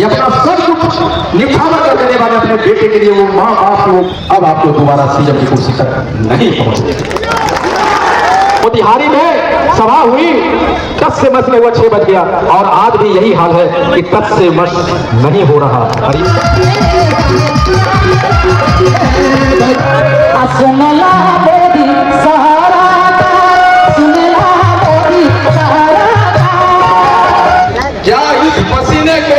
ये अपना सब कुछ निछावर कर देने वाले अपने बेटे के लिए वो माँ बाप लोग अब आपको दोबारा सीएम की कुर्सी तक नहीं पहुंचे। मोतिहारी में सभा हुई, टस से मस में हुआ 6 बज गया और आज भी यही हाल है कि टस से मस नहीं हो रहा। क्या इस पसीने को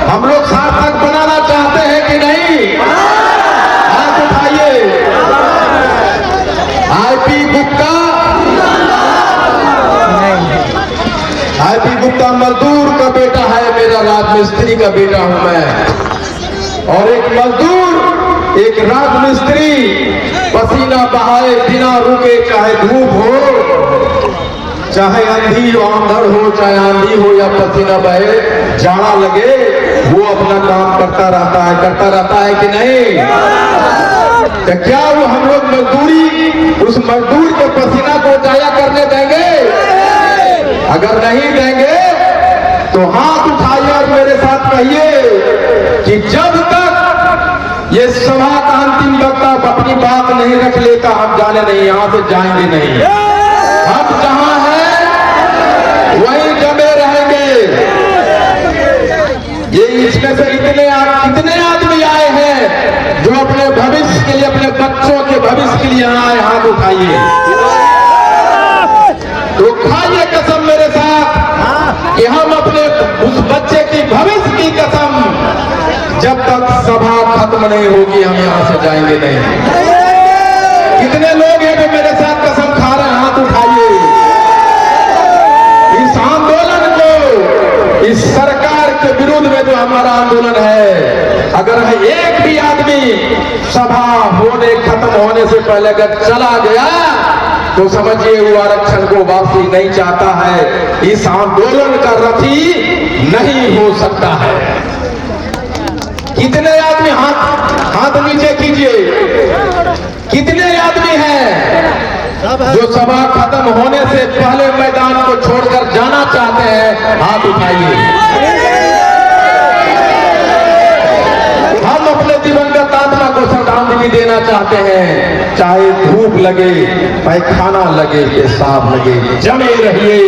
हम लोग सार्थक बनाना चाहते हैं कि नहीं? हाथ उठाइए। आईपी गुप्ता, आईपी गुप्ता मजदूर का बेटा है, मेरा राजमिस्त्री का बेटा हूं मैं। और एक मजदूर, एक राजमिस्त्री पसीना बहाए बिना रुके, चाहे धूप हो, चाहे अंधी आंधड़ हो, चाहे आंधी हो या पसीना बहे, जाड़ा लगे, वो अपना काम करता रहता है कि नहीं? तो क्या वो हम लोग मजदूरी उस मजदूर के पसीना को जाया करने देंगे? अगर नहीं देंगे तो हाथ उठाइए और मेरे साथ कहिए कि जब तक ये सभा का अंतिम वक्ता अपनी बात नहीं रख लेता, हम जाने नहीं, यहां से जाएंगे नहीं। हम जहां हैं वहीं जमे रहेंगे। ये इसमें से इतने आदमी आए हैं जो अपने भविष्य के लिए, अपने बच्चों के भविष्य के लिए यहाँ आए, हाथ उठाइए। तो खाइए कसम मेरे साथ कि हम अपने उस बच्चे की भविष्य की कसम, जब तक सभा खत्म नहीं होगी हम यहां से जाएंगे नहीं। कितने लोग हैं जो मेरे साथ कसम खा रहे हैं? हाथ उठाइए। इस आंदोलन को, इस सरकार के विरुद्ध में जो हमारा आंदोलन है, अगर एक भी आदमी सभा खत्म होने से पहले अगर चला गया तो समझिए वो आरक्षण को वापसी नहीं चाहता है। इस आंदोलन का रथी नहीं हो सकता है। कितने आदमी हाथ नीचे कीजिए। कितने आदमी हैं जो सभा खत्म होने से पहले मैदान को छोड़कर जाना चाहते हैं? हाथ उठाइए। हम अपने दिवंगत आत्मा को श्रद्धांजलि देना चाहते हैं, चाहे धूप लगे, पैखाना लगे, पेशाब लगे, जमे रहिए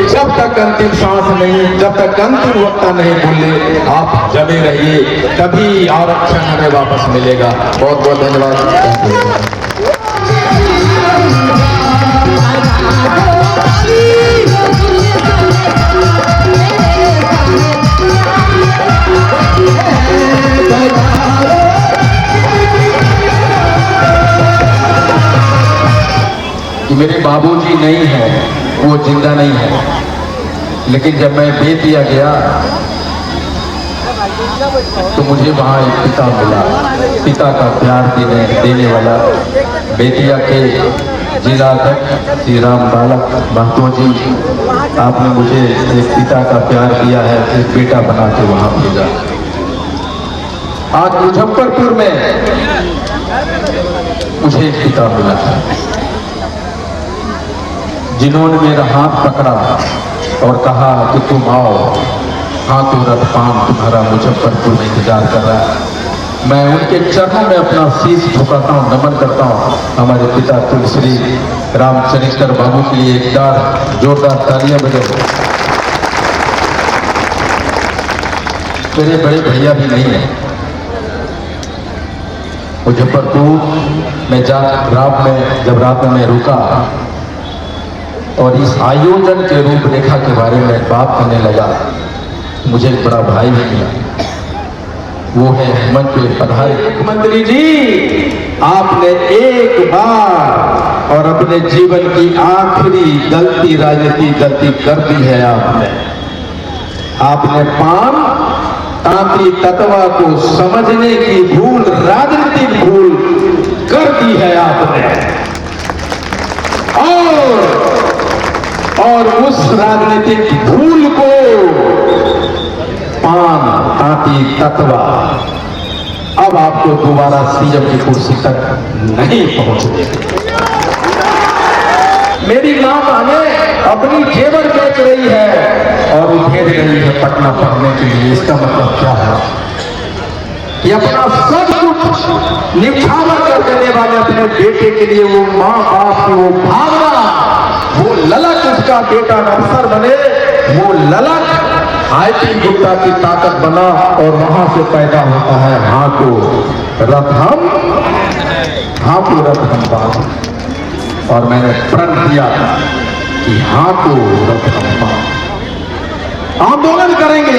जब तक अंतिम सांस नहीं, जब तक अंतिम वक्ता नहीं बोले, आप जमे रहिए, तभी आरक्षण हमें वापस मिलेगा। बहुत बहुत धन्यवाद। मेरे बाबूजी नहीं है, वो जिंदा नहीं है, लेकिन जब मैं बेतिया गया तो मुझे वहाँ एक पिता मिला, पिता का प्यार देने वाला। बेतिया के जिलाध्यक्ष श्री राम बालक महतो जी, आपने मुझे एक पिता का प्यार दिया है, एक बेटा बना के वहाँ भेजा। आज मुजफ्फरपुर में मुझे एक पिता मिला था जिन्होंने मेरा हाथ पकड़ा और कहा कि तुम आओ, हाथों रथ पान तुम्हारा मुजफ्फरपुर में इंतजार कर रहा है। मैं उनके चरणों में अपना शीश झुकाता हूँ, नमन करता हूँ। हमारे पिता तुलसी रामचरित्र बाबू के लिए एक बार जोरदार तालियां बजाओ। मेरे बड़े भैया भी नहीं है। मुजफ्फरपुर में जब रात में मैं रुका और इस आयोजन के रूपरेखा के बारे में बात करने लगा, मुझे एक बड़ा भाई भी मिला, वो है मंच पे पधारे मुख्यमंत्री जी। आपने एक बार और अपने जीवन की आखिरी राजनीतिक गलती कर दी है। आपने पान तांती तत्वा को समझने की भूल, राजनीतिक भूल कर दी है आपने। और उस राजनीतिक भूल को पान तांती तत्वा अब आपको दोबारा सीएम की कुर्सी तक नहीं पहुंचने। मेरी मां हमें अपनी जेवर बेच रही है और भेज रही है पटना पढ़ने के लिए। इसका मतलब क्या है? कि अपना सब कुछ निछावर कर देने वाले अपने बेटे के लिए वो माँ बाप की वो भावना, वो ललक उसका बेटा अफसर बने, वो ललक आईपी गुप्ता की ताकत बना और वहां से पैदा होता है हाँ को रथम बाप। और मैंने प्रण किया कि हाँ को रथम आंदोलन करेंगे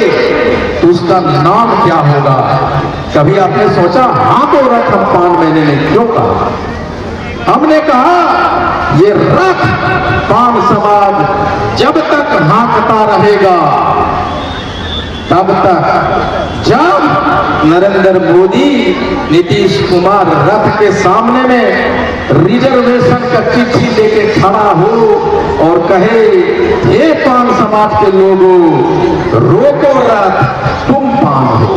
तो उसका नाम क्या होगा। कभी आपने सोचा हाँ को रथम पान मैंने ने क्यों कहा? हमने कहा ये रथ पान समाज जब तक हाँकता रहेगा तब तक जब नरेंद्र मोदी नीतीश कुमार रथ के सामने में रिजर्वेशन का चिट्ठी लेके खड़ा हो और कहे हे पान समाज के लोगों रोको रथ तुम पान हो।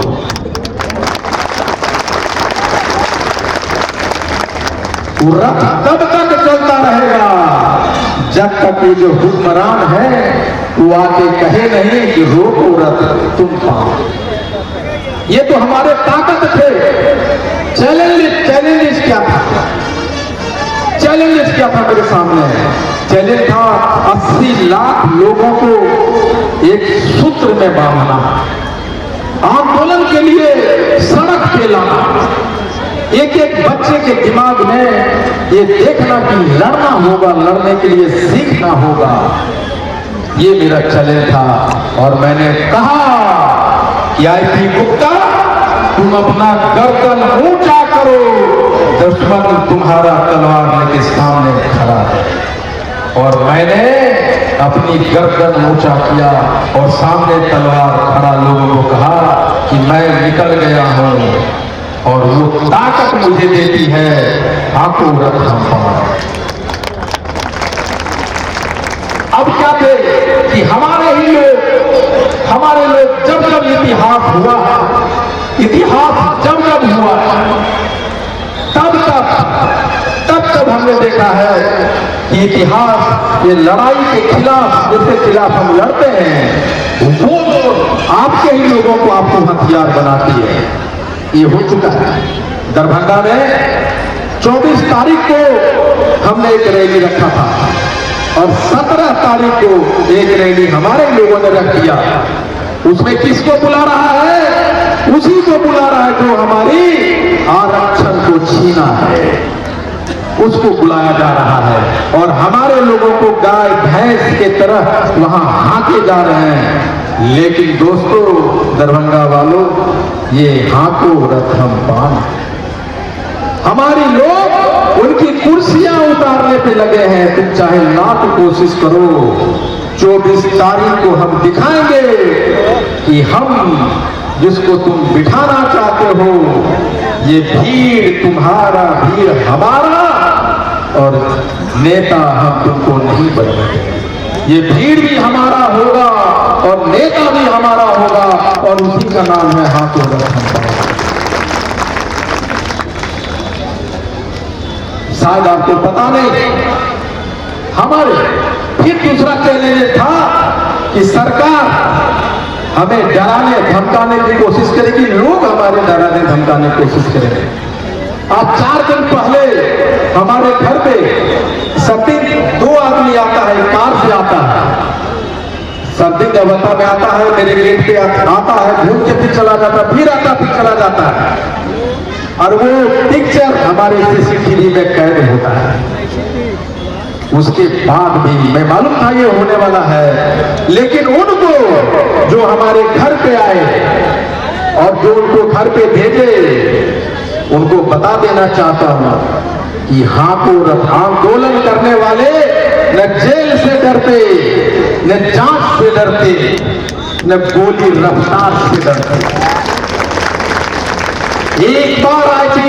वो रथ तब तक चलता रहेगा जब तक ये जो हुक्मरान है वो आके कहे नहीं कि रोको रथ तुम पाओ। ये तो हमारे ताकत थे। चैलेंजेस क्या था? चैलेंजेस क्या था मेरे सामने? चैलेंज था 80 लाख लोगों को एक सूत्र में बांधना, आंदोलन के लिए सड़क पे लाना, एक एक बच्चे के दिमाग में ये देखना कि लड़ना होगा, लड़ने के लिए सीखना होगा। ये मेरा चैलेंज था और मैंने कहा कि आईपी गुप्ता तुम अपना गर्दन ऊंचा करो, दुश्मन तुम्हारा तलवार लेके सामने खड़ा है। और मैंने अपनी गर्दन ऊंचा किया और सामने तलवार खड़ा लोगों को कहा कि मैं निकल गया हूं और वो ताकत मुझे देती है आंखों रथम पान। अब क्या थे कि हमारे लोग जब जब इतिहास हुआ, इतिहास जब जब हुआ तब हमने देखा है कि इतिहास ये लड़ाई के खिलाफ जिसके खिलाफ हम लड़ते हैं वो लोग आपके ही लोगों को आपको हथियार बनाती है। ये हो चुका है। दरभंगा में 24 तारीख को हमने एक रैली रखा था और 17 तारीख को एक रैली हमारे लोगों ने रख दिया। उसमें किसको बुला रहा है? उसी को बुला रहा है जो हमारी आरक्षण को छीना है, उसको बुलाया जा रहा है। और हमारे लोगों को गाय भैंस के तरह वहां हाँके जा रहे हैं। लेकिन दोस्तों दरभंगा वालों, ये हाँको रथम पान। हमारे लोग उनकी कुर्सियां उतारने पे लगे हैं। तुम चाहे लाख कोशिश करो, 24 तारीख को हम दिखाएंगे कि हम जिसको तुम बिठाना चाहते हो ये भीड़ तुम्हारा, भीड़ हमारा, और नेता हम तुमको नहीं बनाएंगे। ये भीड़ भी हमारा होगा और नेता भी हमारा होगा और उसी का नाम है हाथों रथम पान। शायद आपको पता नहीं, हमारे फिर दूसरा चैलेंज था कि सरकार हमें डराने धमकाने की कोशिश करेगी, लोग हमारे डराने धमकाने की कोशिश करेंगे। आज 4 दिन पहले हमारे घर पे सब दिन 2 आदमी आता है, कार से आता है, सब दिन देवता में आता है, मेरे गेट पे आता है, घूम के फिर चला जाता, फिर आता फिर चला जाता है। और वो पिक्चर हमारे सीसीटीवी में कैद होता है। उसके बाद भी मैं मालूम था ये होने वाला है, लेकिन उनको जो हमारे घर पे आए और जो उनको घर पे भेजे उनको बता देना चाहता हूं कि हाँ को रथ आंदोलन करने वाले न जेल से डरते, न जांच से डरते, न गोली रफ्तार से डरते। एक बार आईपी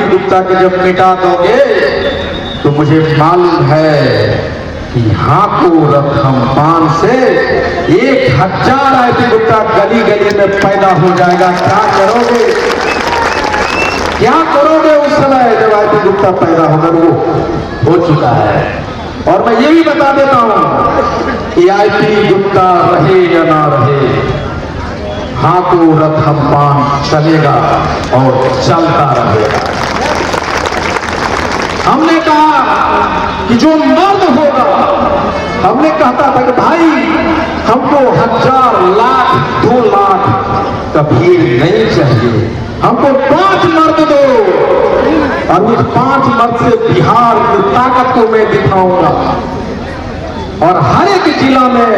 गुप्ता के जब मिटा दोगे तो मुझे मालूम है कि हाँ को रथम पान से 1000 आईपी गुप्ता गली गली में पैदा हो जाएगा। क्या करोगे उस समय जब आईपी गुप्ता पैदा होगा? वो हो चुका है। और मैं ये भी बता देता हूं कि आईपी गुप्ता रहे या ना रहे, हाथों रथ हम पान चलेगा और चलता रहेगा। हमने कहा कि जो मर्द होगा, हमने कहता था कि भाई हमको 1000 लाख 2 लाख का भीड़ नहीं चाहिए, हमको 5 मर्द दो और उस 5 मर्द से बिहार की ताकत को मैं दिखाऊंगा। और हर एक जिला में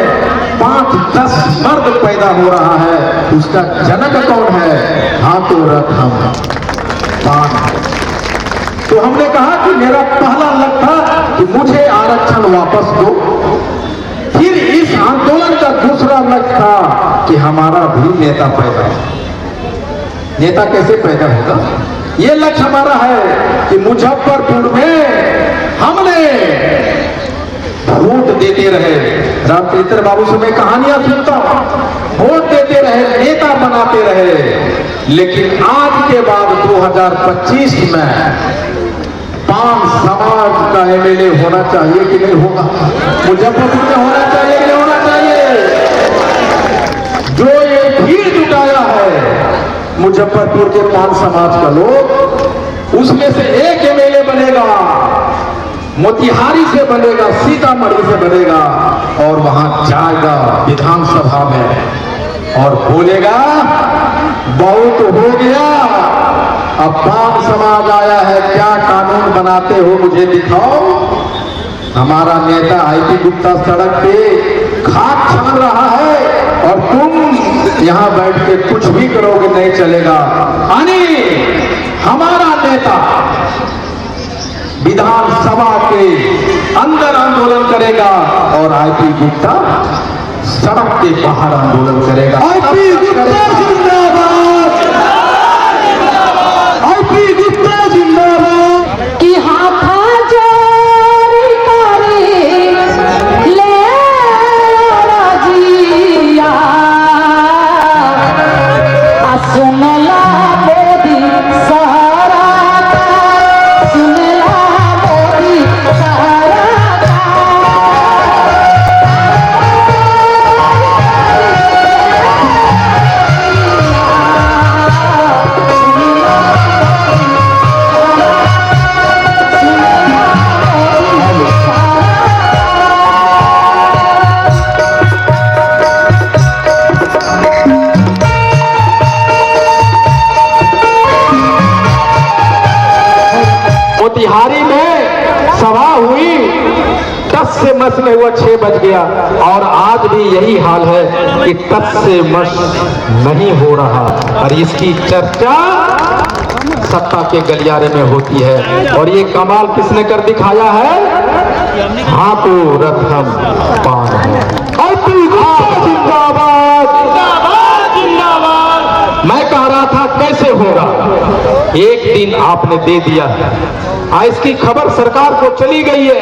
5-10 मर्द पैदा हो रहा है, उसका जनक कौन है? हाथों रथ हम पान। तो हमने कहा कि मेरा पहला लक्ष्य था कि मुझे आरक्षण वापस दो। फिर इस आंदोलन का दूसरा लक्ष्य था कि हमारा भी नेता पैदा हो। नेता कैसे पैदा होगा? ये लक्ष्य हमारा है कि मुजफ्फरपुर में हमने वोट देते रहे। रामचरित्र बाबू से मैं कहानियां सुनता हूं, वोट देते रहे, नेता बनाते रहे। लेकिन आज के बाद 2025 में पान समाज का एमएलए होना चाहिए कि नहीं होगा? मुजफ्फरपुर में होना चाहिए कि नहीं होना चाहिए? जो ये भीड़ जुटाया है मुजफ्फरपुर के पान समाज का लोग, उसमें से एक एमएलए बनेगा, मोतिहारी से बनेगा, सीतामढ़ी से बनेगा और वहां जाएगा विधानसभा में और बोलेगा बहुत हो गया, अब पान समाज आया है, क्या कानून बनाते हो मुझे दिखाओ। हमारा नेता आईपी गुप्ता सड़क पे खाक छान रहा है और तुम यहां बैठ के कुछ भी करोगे नहीं चलेगा। यानी हमारा नेता विधानसभा के अंदर आंदोलन करेगा और आईपी गुप्ता सड़क के बाहर आंदोलन करेगा। आईपी गुप्ता जिंदाबाद, आईपी गुप्ता जिंदाबाद। कि हाथा जोरी करे ले राजिया सुनला मोदी सारा, सुनला मोदी सारा। मोतिहारी में सभा हुई, 10 से मस में हुआ 6 बज गया और आज भी यही हाल है कि 10 से मस नहीं हो रहा और इसकी चर्चा सत्ता के गलियारे में होती है। और ये कमाल किसने कर दिखाया है? हाथों रथ हम पान है। जिंदाबाद, जिंदाबाद, जिंदाबाद। मैं कह रहा था कैसे होगा, एक दिन आपने दे दिया है, इसकी खबर सरकार को चली गई है।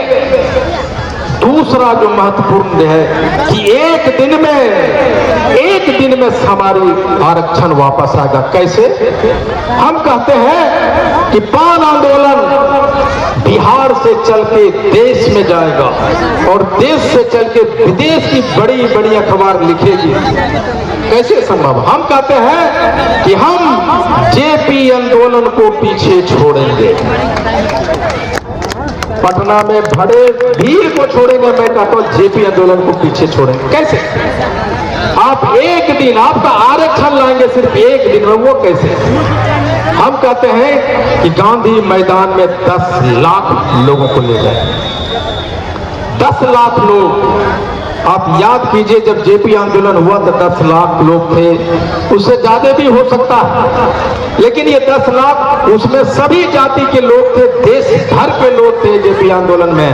दूसरा जो महत्वपूर्ण है कि एक दिन में हमारी आरक्षण वापस आएगा। कैसे? हम कहते हैं कि पान आंदोलन बिहार से चल के देश में जाएगा और देश से चल के विदेश की बड़ी बड़ी अखबार लिखेगी। कैसे संभव? हम कहते हैं कि हम जेपी आंदोलन को पीछे छोड़ेंगे। पटना में बड़े भीड़ को छोड़ेंगे, मैं कहता हूं जेपी आंदोलन को पीछे छोड़ेंगे। कैसे? आप एक दिन आपका आरक्षण लाएंगे सिर्फ एक दिन में, वो कैसे? हम कहते हैं कि गांधी मैदान में 10 लाख लोगों को ले जाए। 10 लाख लोग, आप याद कीजिए जब जेपी आंदोलन हुआ तो 10 लाख लोग थे, उससे ज्यादा भी हो सकता है, लेकिन ये 10 लाख उसमें सभी जाति के लोग थे, देश भर के लोग थे जेपी आंदोलन में।